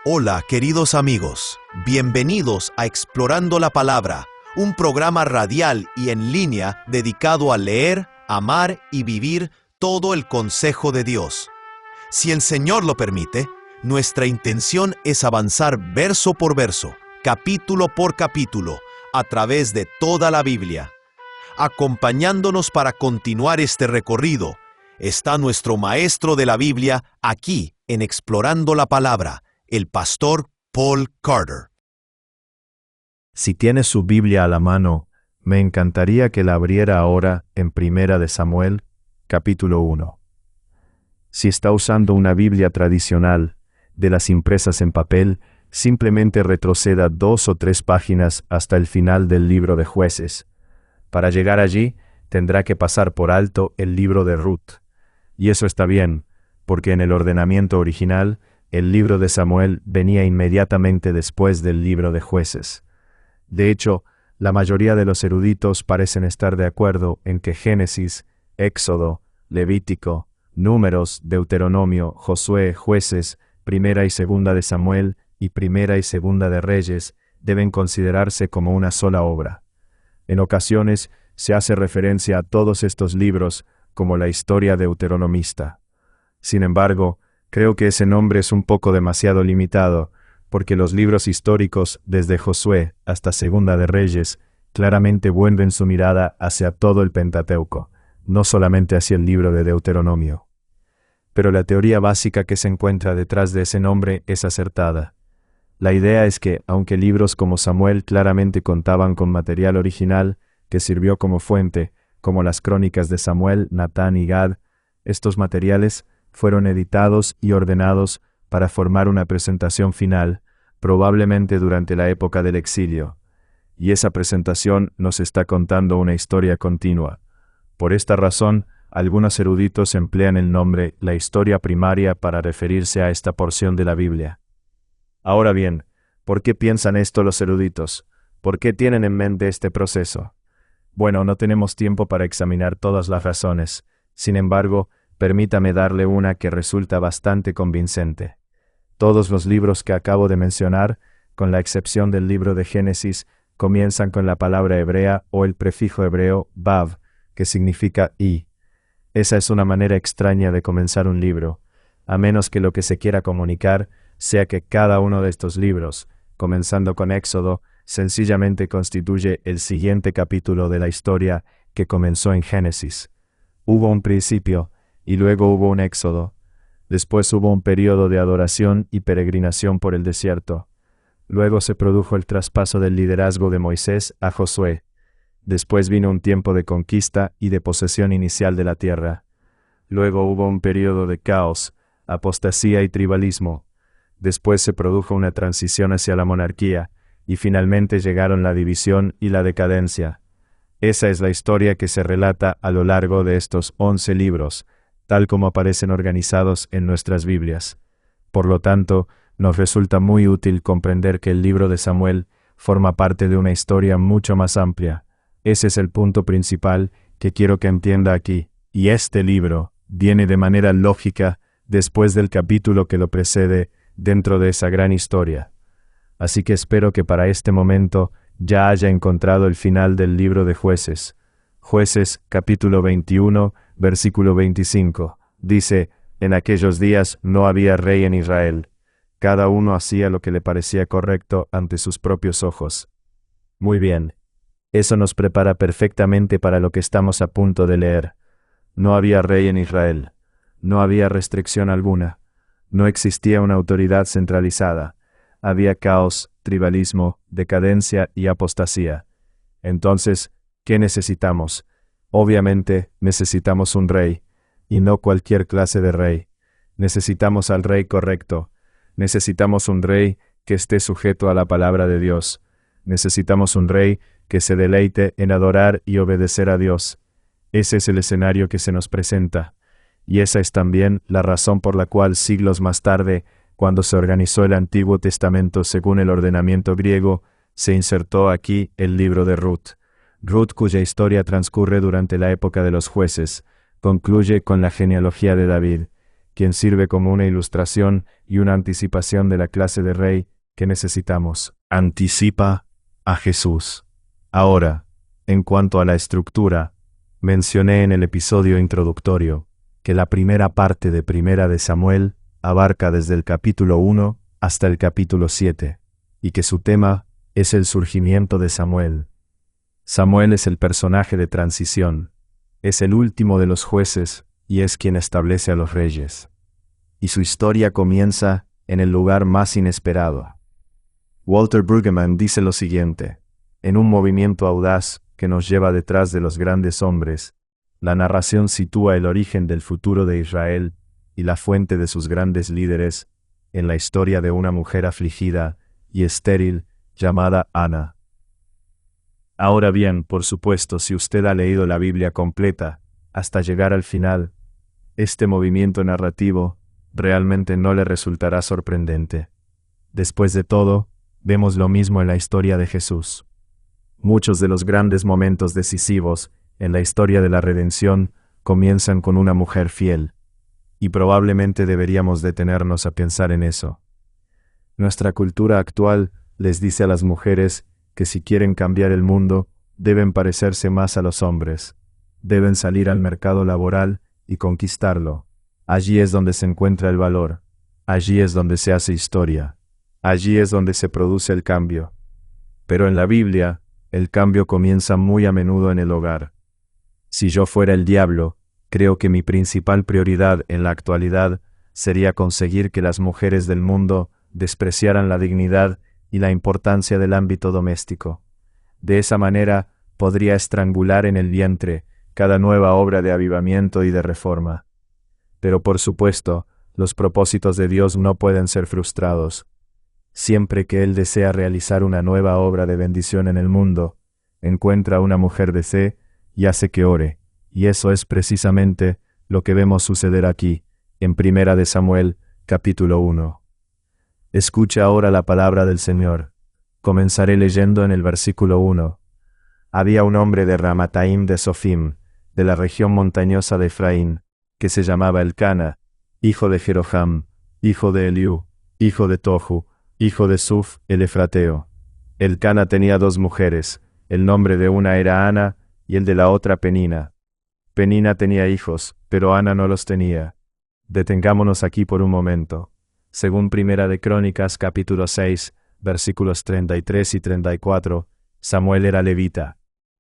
Hola, queridos amigos. Bienvenidos a Explorando la Palabra, un programa radial y en línea dedicado a leer, amar y vivir todo el consejo de Dios. Si el Señor lo permite, nuestra intención es avanzar verso por verso, capítulo por capítulo, a través de toda la Biblia. Acompañándonos para continuar este recorrido, está nuestro maestro de la Biblia aquí en Explorando la Palabra, el pastor Paul Carter. Si tiene su Biblia a la mano, me encantaría que la abriera ahora en Primera de Samuel, capítulo 1. Si está usando una Biblia tradicional, de las impresas en papel, simplemente retroceda 2 o 3 páginas hasta el final del libro de Jueces. Para llegar allí, tendrá que pasar por alto el libro de Ruth. Y eso está bien, porque en el ordenamiento original, el libro de Samuel venía inmediatamente después del libro de Jueces. De hecho, la mayoría de los eruditos parecen estar de acuerdo en que Génesis, Éxodo, Levítico, Números, Deuteronomio, Josué, Jueces, Primera y Segunda de Samuel y Primera y Segunda de Reyes deben considerarse como una sola obra. En ocasiones se hace referencia a todos estos libros como la historia deuteronomista. Sin embargo, creo que ese nombre es un poco demasiado limitado, porque los libros históricos, desde Josué hasta Segunda de Reyes, claramente vuelven su mirada hacia todo el Pentateuco, no solamente hacia el libro de Deuteronomio. Pero la teoría básica que se encuentra detrás de ese nombre es acertada. La idea es que, aunque libros como Samuel claramente contaban con material original que sirvió como fuente, como las crónicas de Samuel, Natán y Gad, estos materiales fueron editados y ordenados para formar una presentación final, probablemente durante la época del exilio. Y esa presentación nos está contando una historia continua. Por esta razón, algunos eruditos emplean el nombre la historia primaria para referirse a esta porción de la Biblia. Ahora bien, ¿por qué piensan esto los eruditos? ¿Por qué tienen en mente este proceso? Bueno, no tenemos tiempo para examinar todas las razones. Sin embargo, permítame darle una que resulta bastante convincente. Todos los libros que acabo de mencionar, con la excepción del libro de Génesis, comienzan con la palabra hebrea o el prefijo hebreo vav, que significa y. Esa es una manera extraña de comenzar un libro, a menos que lo que se quiera comunicar sea que cada uno de estos libros, comenzando con Éxodo, sencillamente constituye el siguiente capítulo de la historia que comenzó en Génesis. Hubo un principio, y luego hubo un éxodo. Después hubo un período de adoración y peregrinación por el desierto. Luego se produjo el traspaso del liderazgo de Moisés a Josué. Después vino un tiempo de conquista y de posesión inicial de la tierra. Luego hubo un período de caos, apostasía y tribalismo. Después se produjo una transición hacia la monarquía, y finalmente llegaron la división y la decadencia. Esa es la historia que se relata a lo largo de estos 11 libros, tal como aparecen organizados en nuestras Biblias. Por lo tanto, nos resulta muy útil comprender que el libro de Samuel forma parte de una historia mucho más amplia. Ese es el punto principal que quiero que entienda aquí, y este libro viene de manera lógica después del capítulo que lo precede dentro de esa gran historia. Así que espero que para este momento ya haya encontrado el final del libro de Jueces. Jueces, capítulo 21, versículo 25, dice: En aquellos días no había rey en Israel. Cada uno hacía lo que le parecía correcto ante sus propios ojos. Muy bien. Eso nos prepara perfectamente para lo que estamos a punto de leer. No había rey en Israel. No había restricción alguna. No existía una autoridad centralizada. Había caos, tribalismo, decadencia y apostasía. Entonces, ¿qué necesitamos? Obviamente, necesitamos un rey, y no cualquier clase de rey. Necesitamos al rey correcto. Necesitamos un rey que esté sujeto a la palabra de Dios. Necesitamos un rey que se deleite en adorar y obedecer a Dios. Ese es el escenario que se nos presenta. Y esa es también la razón por la cual siglos más tarde, cuando se organizó el Antiguo Testamento según el ordenamiento griego, se insertó aquí el libro de Ruth. Ruth, cuya historia transcurre durante la época de los jueces, concluye con la genealogía de David, quien sirve como una ilustración y una anticipación de la clase de rey que necesitamos. Anticipa a Jesús. Ahora, en cuanto a la estructura, mencioné en el episodio introductorio que la primera parte de Primera de Samuel abarca desde el capítulo 1 hasta el capítulo 7, y que su tema es el surgimiento de Samuel. Samuel es el personaje de transición, es el último de los jueces y es quien establece a los reyes. Y su historia comienza en el lugar más inesperado. Walter Brueggemann dice lo siguiente: en un movimiento audaz que nos lleva detrás de los grandes hombres, la narración sitúa el origen del futuro de Israel y la fuente de sus grandes líderes en la historia de una mujer afligida y estéril llamada Ana. Ahora bien, por supuesto, si usted ha leído la Biblia completa hasta llegar al final, este movimiento narrativo realmente no le resultará sorprendente. Después de todo, vemos lo mismo en la historia de Jesús. Muchos de los grandes momentos decisivos en la historia de la redención comienzan con una mujer fiel, y probablemente deberíamos detenernos a pensar en eso. Nuestra cultura actual les dice a las mujeres que si quieren cambiar el mundo, deben parecerse más a los hombres, deben salir al mercado laboral y conquistarlo. Allí es donde se encuentra el valor, allí es donde se hace historia, allí es donde se produce el cambio. Pero en la Biblia, el cambio comienza muy a menudo en el hogar. Si yo fuera el diablo, creo que mi principal prioridad en la actualidad sería conseguir que las mujeres del mundo despreciaran la dignidad y la importancia del ámbito doméstico. De esa manera, podría estrangular en el vientre cada nueva obra de avivamiento y de reforma. Pero por supuesto, los propósitos de Dios no pueden ser frustrados. Siempre que Él desea realizar una nueva obra de bendición en el mundo, encuentra a una mujer de fe y hace que ore, y eso es precisamente lo que vemos suceder aquí, en Primera de Samuel, capítulo 1. Escucha ahora la palabra del Señor. Comenzaré leyendo en el versículo 1. Había un hombre de Ramataim de Sofim, de la región montañosa de Efraín, que se llamaba Elcana, hijo de Jeroham, hijo de Eliú, hijo de Tohu, hijo de Suf el Efrateo. Elcana tenía 2 mujeres, el nombre de una era Ana y el de la otra Penina. Penina tenía hijos, pero Ana no los tenía. Detengámonos aquí por un momento. Según Primera de Crónicas, capítulo 6, versículos 33 y 34, Samuel era levita.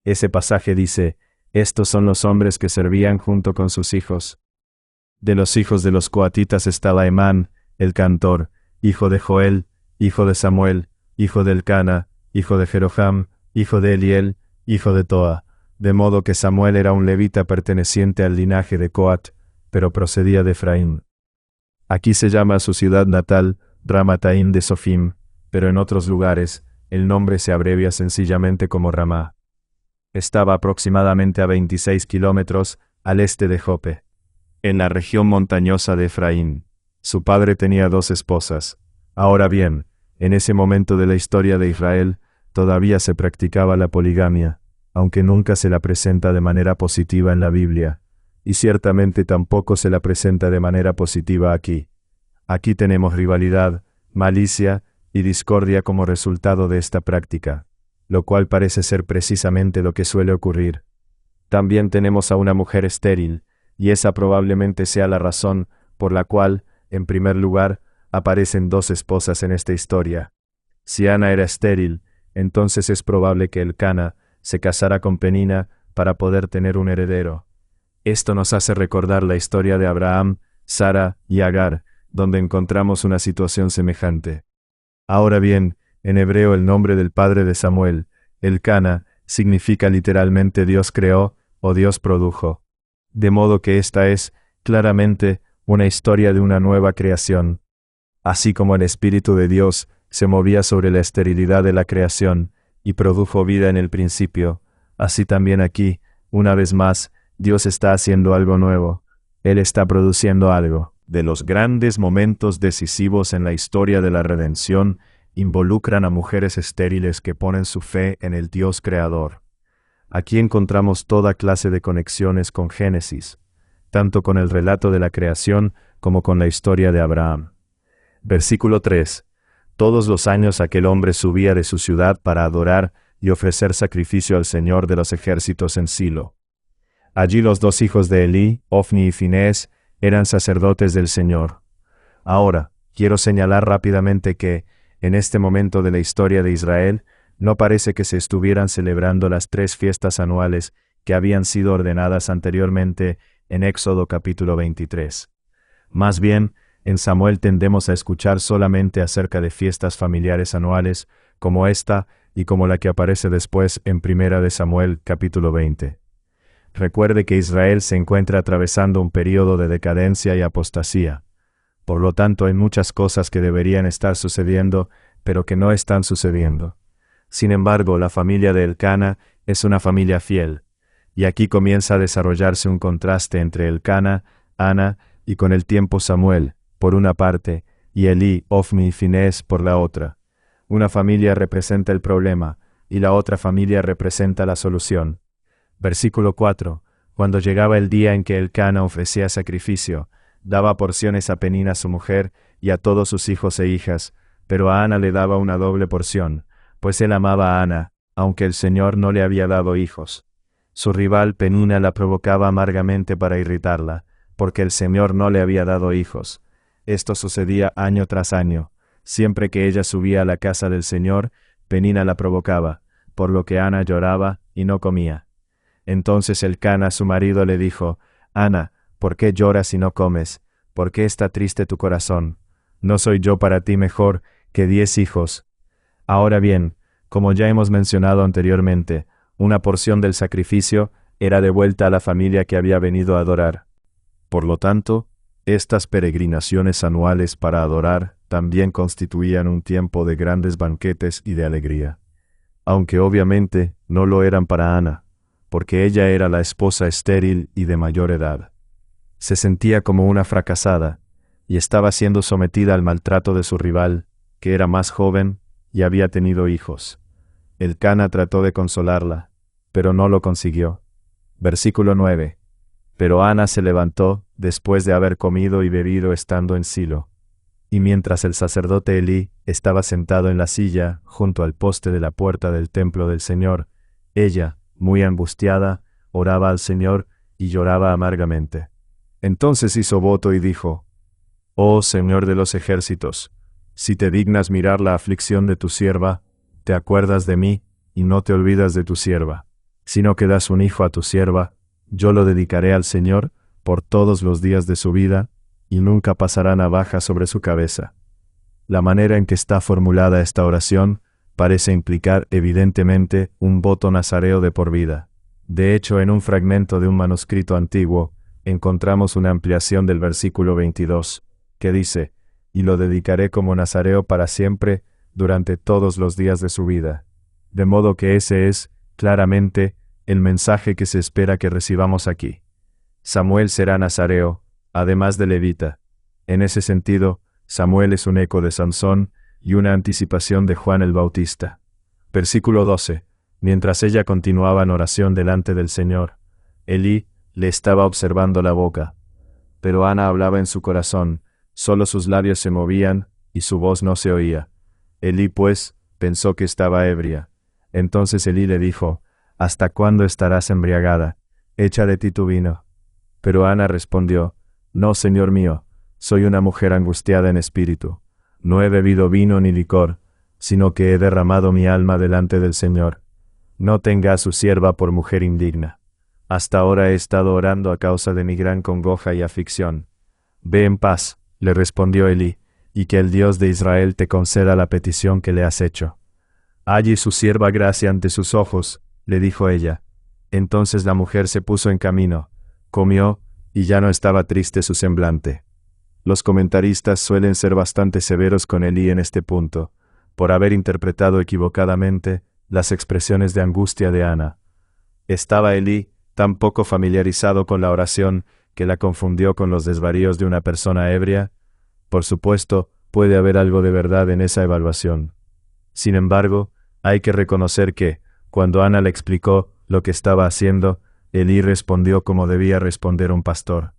Ese pasaje dice: estos son los hombres que servían junto con sus hijos. De los hijos de los coatitas estaba Emán, el cantor, hijo de Joel, hijo de Samuel, hijo de Elcana, hijo de Jeroham, hijo de Eliel, hijo de Toa, de modo que Samuel era un levita perteneciente al linaje de Coat, pero procedía de Efraín. Aquí se llama a su ciudad natal Ramataim de Sofim, pero en otros lugares el nombre se abrevia sencillamente como Ramá. Estaba aproximadamente a 26 kilómetros al este de Jope, en la región montañosa de Efraín. Su padre tenía 2 esposas. Ahora bien, en ese momento de la historia de Israel, todavía se practicaba la poligamia, aunque nunca se la presenta de manera positiva en la Biblia, y ciertamente tampoco se la presenta de manera positiva aquí. Aquí tenemos rivalidad, malicia y discordia como resultado de esta práctica, lo cual parece ser precisamente lo que suele ocurrir. También tenemos a una mujer estéril, y esa probablemente sea la razón por la cual, en primer lugar, aparecen 2 esposas en esta historia. Si Ana era estéril, entonces es probable que Elcana se casara con Penina para poder tener un heredero. Esto nos hace recordar la historia de Abraham, Sara y Agar, donde encontramos una situación semejante. Ahora bien, en hebreo el nombre del padre de Samuel, Elcana, significa literalmente Dios creó o Dios produjo. De modo que esta es, claramente, una historia de una nueva creación. Así como el Espíritu de Dios se movía sobre la esterilidad de la creación y produjo vida en el principio, así también aquí, una vez más, Dios está haciendo algo nuevo. Él está produciendo algo. De los grandes momentos decisivos en la historia de la redención, involucran a mujeres estériles que ponen su fe en el Dios creador. Aquí encontramos toda clase de conexiones con Génesis, tanto con el relato de la creación como con la historia de Abraham. Versículo 3. Todos los años aquel hombre subía de su ciudad para adorar y ofrecer sacrificio al Señor de los ejércitos en Silo. Allí los dos hijos de Elí, Ofni y Finés, eran sacerdotes del Señor. Ahora, quiero señalar rápidamente que, en este momento de la historia de Israel, no parece que se estuvieran celebrando las 3 fiestas anuales que habían sido ordenadas anteriormente en Éxodo capítulo 23. Más bien, en Samuel tendemos a escuchar solamente acerca de fiestas familiares anuales, como esta y como la que aparece después en Primera de Samuel capítulo 20. Recuerde que Israel se encuentra atravesando un período de decadencia y apostasía. Por lo tanto, hay muchas cosas que deberían estar sucediendo, pero que no están sucediendo. Sin embargo, la familia de Elcana es una familia fiel, y aquí comienza a desarrollarse un contraste entre Elcana, Ana y con el tiempo Samuel, por una parte, y Elí, Ofni y Finés por la otra. Una familia representa el problema, y la otra familia representa la solución. Versículo 4. Cuando llegaba el día en que Elcana ofrecía sacrificio, daba porciones a Penina su mujer y a todos sus hijos e hijas, pero a Ana le daba una doble porción, pues él amaba a Ana, aunque el Señor no le había dado hijos. Su rival Penina la provocaba amargamente para irritarla, porque el Señor no le había dado hijos. Esto sucedía año tras año. Siempre que ella subía a la casa del Señor, Penina la provocaba, por lo que Ana lloraba y no comía. Entonces Elcana, su marido, le dijo: Ana, ¿por qué lloras y no comes? ¿Por qué está triste tu corazón? ¿No soy yo para ti mejor que 10 hijos? Ahora bien, como ya hemos mencionado anteriormente, una porción del sacrificio era devuelta a la familia que había venido a adorar. Por lo tanto, estas peregrinaciones anuales para adorar también constituían un tiempo de grandes banquetes y de alegría. Aunque obviamente no lo eran para Ana, porque ella era la esposa estéril y de mayor edad. Se sentía como una fracasada, y estaba siendo sometida al maltrato de su rival, que era más joven y había tenido hijos. Elcana trató de consolarla, pero no lo consiguió. Versículo 9. Pero Ana se levantó, después de haber comido y bebido estando en Silo. Y mientras el sacerdote Elí estaba sentado en la silla, junto al poste de la puerta del templo del Señor, ella, muy angustiada, oraba al Señor y lloraba amargamente. Entonces hizo voto y dijo: Oh Señor de los ejércitos, si te dignas mirar la aflicción de tu sierva, te acuerdas de mí, y no te olvidas de tu sierva, sino que das un hijo a tu sierva, yo lo dedicaré al Señor por todos los días de su vida, y nunca pasará navaja sobre su cabeza. La manera en que está formulada esta oración parece implicar evidentemente un voto nazareo de por vida. De hecho, en un fragmento de un manuscrito antiguo, encontramos una ampliación del versículo 22, que dice: y lo dedicaré como nazareo para siempre, durante todos los días de su vida. De modo que ese es, claramente, el mensaje que se espera que recibamos aquí. Samuel será nazareo, además de levita. En ese sentido, Samuel es un eco de Sansón y una anticipación de Juan el Bautista. Versículo 12. Mientras ella continuaba en oración delante del Señor, Elí le estaba observando la boca. Pero Ana hablaba en su corazón, solo sus labios se movían y su voz no se oía. Elí, pues, pensó que estaba ebria. Entonces Elí le dijo: ¿Hasta cuándo estarás embriagada? Echa de ti tu vino. Pero Ana respondió: No, Señor mío, soy una mujer angustiada en espíritu. No he bebido vino ni licor, sino que he derramado mi alma delante del Señor. No tenga a su sierva por mujer indigna. Hasta ahora he estado orando a causa de mi gran congoja y aflicción. Ve en paz, le respondió Elí, y que el Dios de Israel te conceda la petición que le has hecho. Halle su sierva gracia ante sus ojos, le dijo ella. Entonces la mujer se puso en camino, comió, y ya no estaba triste su semblante. Los comentaristas suelen ser bastante severos con Elí en este punto, por haber interpretado equivocadamente las expresiones de angustia de Ana. Estaba Elí tan poco familiarizado con la oración que la confundió con los desvaríos de una persona ebria. Por supuesto, puede haber algo de verdad en esa evaluación. Sin embargo, hay que reconocer que, cuando Ana le explicó lo que estaba haciendo, Elí respondió como debía responder un pastor.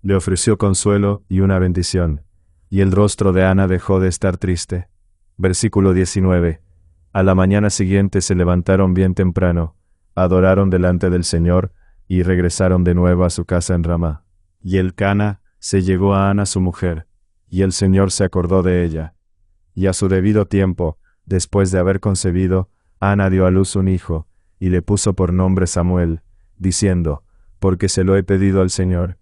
Le ofreció consuelo y una bendición, y el rostro de Ana dejó de estar triste. Versículo 19. A la mañana siguiente se levantaron bien temprano, adoraron delante del Señor, y regresaron de nuevo a su casa en Ramá. Y Elcana se llegó a Ana su mujer, y el Señor se acordó de ella. Y a su debido tiempo, después de haber concebido, Ana dio a luz un hijo, y le puso por nombre Samuel, diciendo, porque se lo he pedido al Señor.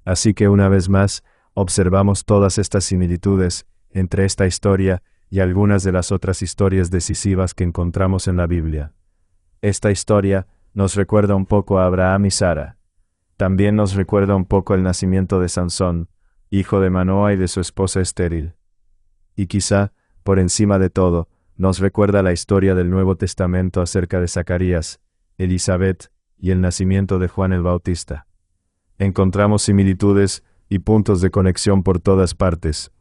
Así que una vez más, observamos todas estas similitudes entre esta historia y algunas de las otras historias decisivas que encontramos en la Biblia. Esta historia nos recuerda un poco a Abraham y Sara. También nos recuerda un poco el nacimiento de Sansón, hijo de Manoa y de su esposa estéril. Y quizá, por encima de todo, nos recuerda la historia del Nuevo Testamento acerca de Zacarías, Elizabeth y el nacimiento de Juan el Bautista. Encontramos similitudes y puntos de conexión por todas partes.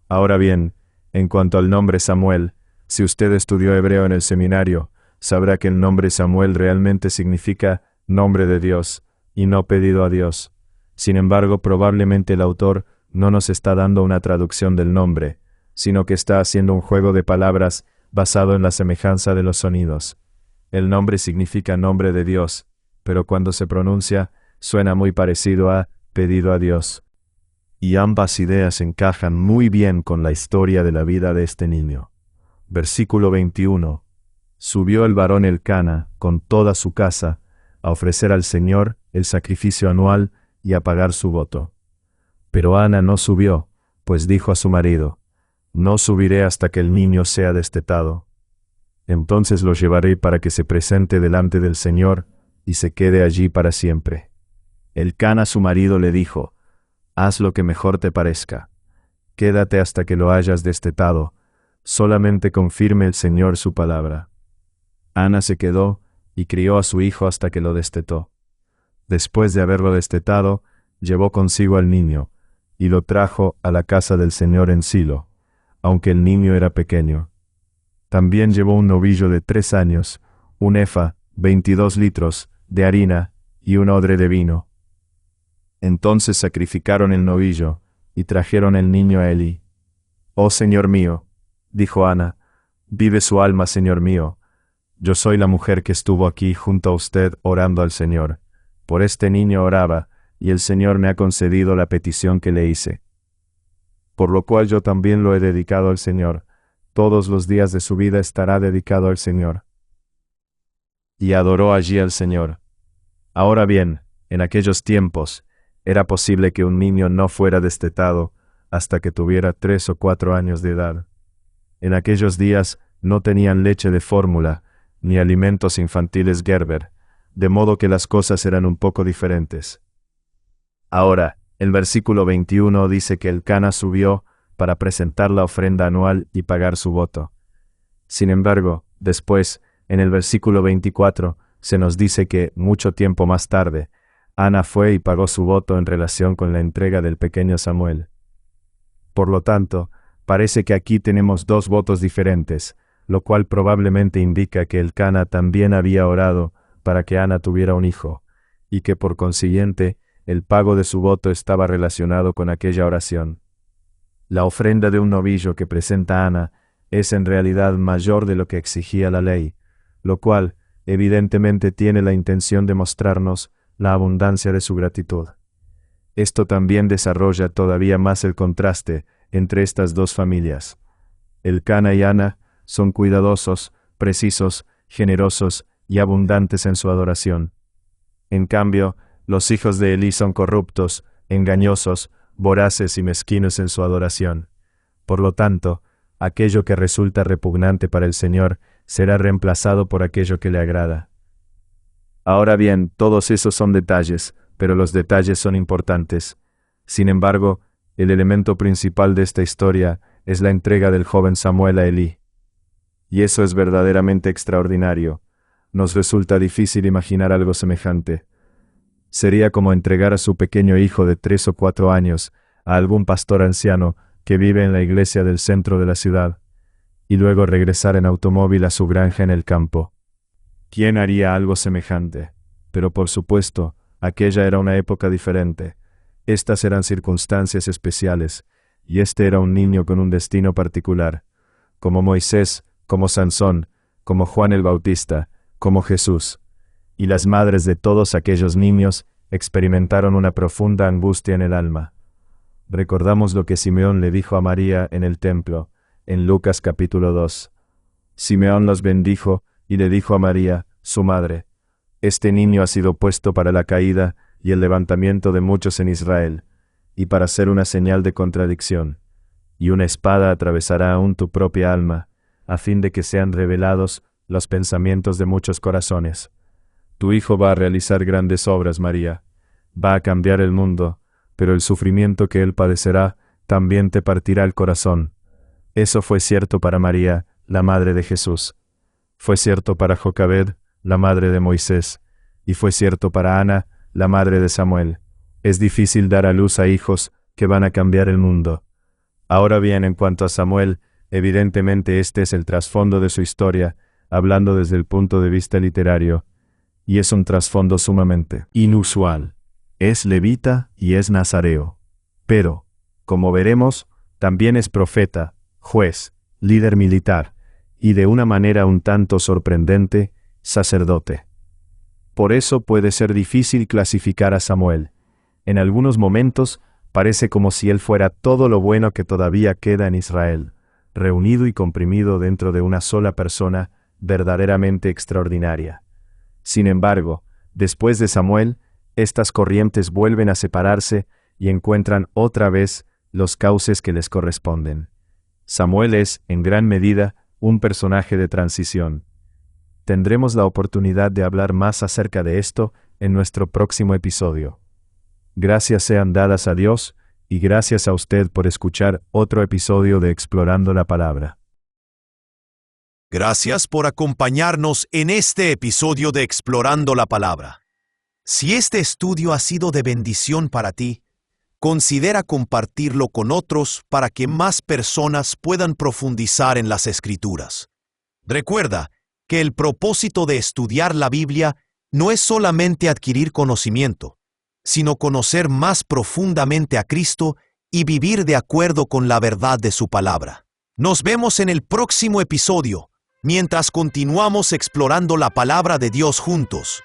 Ahora bien, en cuanto al nombre Samuel, si usted estudió hebreo en el seminario, sabrá que el nombre Samuel realmente significa nombre de Dios, y no pedido a Dios. Sin embargo, probablemente el autor no nos está dando una traducción del nombre, sino que está haciendo un juego de palabras basado en la semejanza de los sonidos. El nombre significa nombre de Dios, pero cuando se pronuncia, suena muy parecido a pedido a Dios. Y ambas ideas encajan muy bien con la historia de la vida de este niño. Versículo 21. Subió el varón Elcana con toda su casa a ofrecer al Señor el sacrificio anual y a pagar su voto. Pero Ana no subió, pues dijo a su marido, no subiré hasta que el niño sea destetado. Entonces lo llevaré para que se presente delante del Señor y se quede allí para siempre. Elcana su marido le dijo, haz lo que mejor te parezca. Quédate hasta que lo hayas destetado, solamente confirme el Señor su palabra. Ana se quedó y crió a su hijo hasta que lo destetó. Después de haberlo destetado, llevó consigo al niño, y lo trajo a la casa del Señor en Silo, aunque el niño era pequeño. También llevó un novillo de 3 años, un efa, 22 litros, de harina, y un odre de vino. Entonces sacrificaron el novillo, y trajeron el niño a Elí. «Oh Señor mío», dijo Ana, «vive su alma, Señor mío. Yo soy la mujer que estuvo aquí junto a usted orando al Señor. Por este niño oraba, y el Señor me ha concedido la petición que le hice. Por lo cual yo también lo he dedicado al Señor. Todos los días de su vida estará dedicado al Señor». Y adoró allí al Señor. Ahora bien, en aquellos tiempos, era posible que un niño no fuera destetado hasta que tuviera 3 o 4 años de edad. En aquellos días no tenían leche de fórmula, ni alimentos infantiles Gerber, de modo que las cosas eran un poco diferentes. Ahora, el versículo 21 dice que Elcana subió para presentar la ofrenda anual y pagar su voto. Sin embargo, después, en el versículo 24, se nos dice que, mucho tiempo más tarde, Ana fue y pagó su voto en relación con la entrega del pequeño Samuel. Por lo tanto, parece que aquí tenemos 2 votos diferentes, lo cual probablemente indica que Elcana también había orado para que Ana tuviera un hijo, y que por consiguiente, el pago de su voto estaba relacionado con aquella oración. La ofrenda de un novillo que presenta Ana es en realidad mayor de lo que exigía la ley, lo cual, evidentemente, tiene la intención de mostrarnos la abundancia de su gratitud. Esto también desarrolla todavía más el contraste entre estas 2 familias. Elcana y Ana son cuidadosos, precisos, generosos y abundantes en su adoración. En cambio, los hijos de Elí son corruptos, engañosos, voraces y mezquinos en su adoración. Por lo tanto, aquello que resulta repugnante para el Señor será reemplazado por aquello que le agrada. Ahora bien, todos esos son detalles, pero los detalles son importantes. Sin embargo, el elemento principal de esta historia es la entrega del joven Samuel a Elí. Y eso es verdaderamente extraordinario. Nos resulta difícil imaginar algo semejante. Sería como entregar a su pequeño hijo de 3 o 4 años a algún pastor anciano que vive en la iglesia del centro de la ciudad, y luego regresar en automóvil a su granja en el campo. ¿Quién haría algo semejante? Pero por supuesto, aquella era una época diferente. Estas eran circunstancias especiales, y este era un niño con un destino particular, como Moisés, como Sansón, como Juan el Bautista, como Jesús. Y las madres de todos aquellos niños experimentaron una profunda angustia en el alma. Recordamos lo que Simeón le dijo a María en el templo, en Lucas capítulo 2. Simeón los bendijo y le dijo a María, su madre: este niño ha sido puesto para la caída y el levantamiento de muchos en Israel, y para ser una señal de contradicción. Y una espada atravesará aún tu propia alma, a fin de que sean revelados los pensamientos de muchos corazones. Tu hijo va a realizar grandes obras, María. Va a cambiar el mundo, pero el sufrimiento que él padecerá también te partirá el corazón. Eso fue cierto para María, la madre de Jesús. Fue cierto para Jocabed, la madre de Moisés, y fue cierto para Ana, la madre de Samuel. Es difícil dar a luz a hijos que van a cambiar el mundo. Ahora bien, en cuanto a Samuel, evidentemente este es el trasfondo de su historia, hablando desde el punto de vista literario, y es un trasfondo sumamente inusual. Es levita y es nazareo. Pero, como veremos, también es profeta, juez, líder militar, y de una manera un tanto sorprendente, sacerdote. Por eso puede ser difícil clasificar a Samuel. En algunos momentos parece como si él fuera todo lo bueno que todavía queda en Israel, reunido y comprimido dentro de una sola persona verdaderamente extraordinaria. Sin embargo, después de Samuel, estas corrientes vuelven a separarse y encuentran otra vez los cauces que les corresponden. Samuel es, en gran medida, un personaje de transición. Tendremos la oportunidad de hablar más acerca de esto en nuestro próximo episodio. Gracias sean dadas a Dios, y gracias a usted por escuchar otro episodio de Explorando la Palabra. Gracias por acompañarnos en este episodio de Explorando la Palabra. Si este estudio ha sido de bendición para ti, considera compartirlo con otros para que más personas puedan profundizar en las Escrituras. Recuerda que el propósito de estudiar la Biblia no es solamente adquirir conocimiento, sino conocer más profundamente a Cristo y vivir de acuerdo con la verdad de su palabra. Nos vemos en el próximo episodio, mientras continuamos explorando la palabra de Dios juntos.